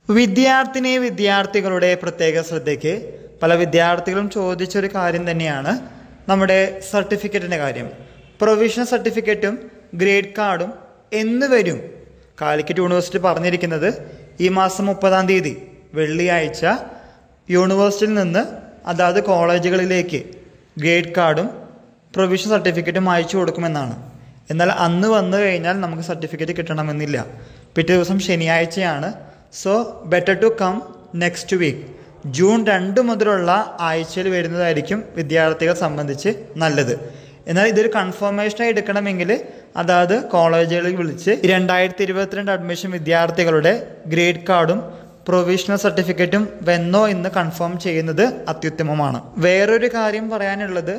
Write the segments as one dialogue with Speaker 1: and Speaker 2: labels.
Speaker 1: വിദ്യാർത്ഥികളുടെ പ്രത്യേക ശ്രദ്ധയ്ക്ക് പല വിദ്യാർത്ഥികളും ചോദിച്ചൊരു കാര്യം തന്നെയാണ് നമ്മുടെ സർട്ടിഫിക്കറ്റിൻ്റെ കാര്യം. പ്രൊവിഷണൽ സർട്ടിഫിക്കറ്റും ഗ്രേഡ് കാർഡും എന്ന് വരും? കാലിക്കറ്റ് യൂണിവേഴ്സിറ്റി പറഞ്ഞിരിക്കുന്നത് ഈ മാസം 30-ാം തീയതി വെള്ളിയാഴ്ച യൂണിവേഴ്സിറ്റിയിൽ നിന്ന് അതാത് കോളേജുകളിലേക്ക് ഗ്രേഡ് കാർഡും പ്രൊവിഷണൽ സർട്ടിഫിക്കറ്റും അയച്ചു കൊടുക്കുമെന്നാണ്. എന്നാൽ അന്ന് വന്നു കഴിഞ്ഞാൽ നമുക്ക് സർട്ടിഫിക്കറ്റ് കിട്ടണമെന്നില്ല. പിറ്റേ ദിവസം ശനിയാഴ്ചയാണ്. So better to come next week. June 2 മുതലുള്ള ആഴ്ചയിൽ വരുന്നതായിരിക്കും വിദ്യാർത്ഥികളെ സംബന്ധിച്ച് നല്ലത്. എന്നാൽ ഇതൊരു കൺഫർമേഷനായി എടുക്കണമെങ്കിൽ അതായത് കോളേജുകളിൽ വിളിച്ച് 2022 അഡ്മിഷൻ വിദ്യാർത്ഥികളുടെ ഗ്രേഡ് കാർഡും പ്രൊവിഷണൽ സർട്ടിഫിക്കറ്റും വെന്നോ എന്ന് കൺഫേം ചെയ്യുന്നത് അത്യുത്തമമാണ്. വേറൊരു കാര്യം പറയാനുള്ളത്,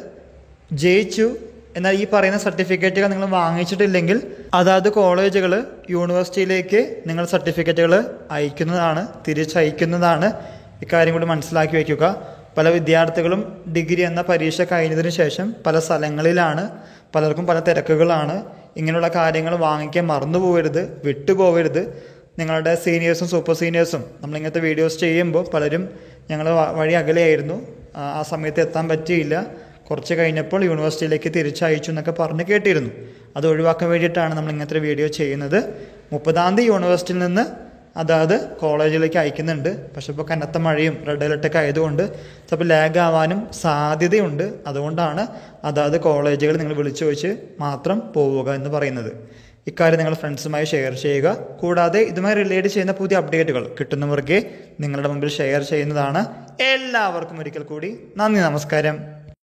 Speaker 1: ജയിച്ചു എന്നാൽ ഈ പറയുന്ന സർട്ടിഫിക്കറ്റുകൾ നിങ്ങൾ വാങ്ങിച്ചിട്ടില്ലെങ്കിൽ അതാത് കോളേജുകൾ യൂണിവേഴ്സിറ്റിയിലേക്ക് നിങ്ങൾ സർട്ടിഫിക്കറ്റുകൾ അയക്കുന്നതാണ്, തിരിച്ചയക്കുന്നതാണ്. ഇക്കാര്യം കൂടി മനസ്സിലാക്കി വയ്ക്കുക. പല വിദ്യാർത്ഥികളും ഡിഗ്രി എന്ന പരീക്ഷ കഴിഞ്ഞതിന് ശേഷം പല സ്ഥലങ്ങളിലാണ്, പലർക്കും പല തിരക്കുകളാണ്. ഇങ്ങനെയുള്ള കാര്യങ്ങൾ വാങ്ങിക്കാൻ മറന്നു പോകരുത്, വിട്ടുപോകരുത്. നിങ്ങളുടെ സീനിയേഴ്സും സൂപ്പർ സീനിയേഴ്സും നമ്മളിങ്ങനത്തെ വീഡിയോസ് ചെയ്യുമ്പോൾ പലരും ഞങ്ങൾ വഴി അകലെയായിരുന്നു, ആ സമയത്ത് എത്താൻ പറ്റിയില്ല, കുറച്ച് കഴിഞ്ഞപ്പോൾ യൂണിവേഴ്സിറ്റിയിലേക്ക് തിരിച്ചയച്ചു എന്നൊക്കെ പറഞ്ഞ് കേട്ടിരുന്നു. അത് ഒഴിവാക്കാൻ വേണ്ടിയിട്ടാണ് നമ്മൾ ഇങ്ങനത്തെ വീഡിയോ ചെയ്യുന്നത്. 30-ാം തീയതി യൂണിവേഴ്സിറ്റിയിൽ നിന്ന് അതായത് കോളേജിലേക്ക് അയക്കുന്നുണ്ട്. പക്ഷെ ഇപ്പോൾ കനത്ത മഴയും റെഡ് അലർട്ടൊക്കെ ആയതുകൊണ്ട് ചിലപ്പോൾ ലാഗ് ആവാനും സാധ്യതയുണ്ട്. അതുകൊണ്ടാണ് അതായത് കോളേജുകൾ നിങ്ങൾ വിളിച്ചു ചോദിച്ച് മാത്രം പോവുക എന്ന് പറയുന്നത്. ഇക്കാര്യം നിങ്ങൾ ഫ്രണ്ട്സുമായി ഷെയർ ചെയ്യുക. കൂടാതെ ഇതുമായി റിലേറ്റ് ചെയ്യുന്ന പുതിയ അപ്ഡേറ്റുകൾ കിട്ടുന്നവർക്ക് നിങ്ങളുടെ മുമ്പിൽ ഷെയർ ചെയ്യുന്നതാണ്. എല്ലാവർക്കും ഒരിക്കൽ കൂടി നന്ദി, നമസ്കാരം.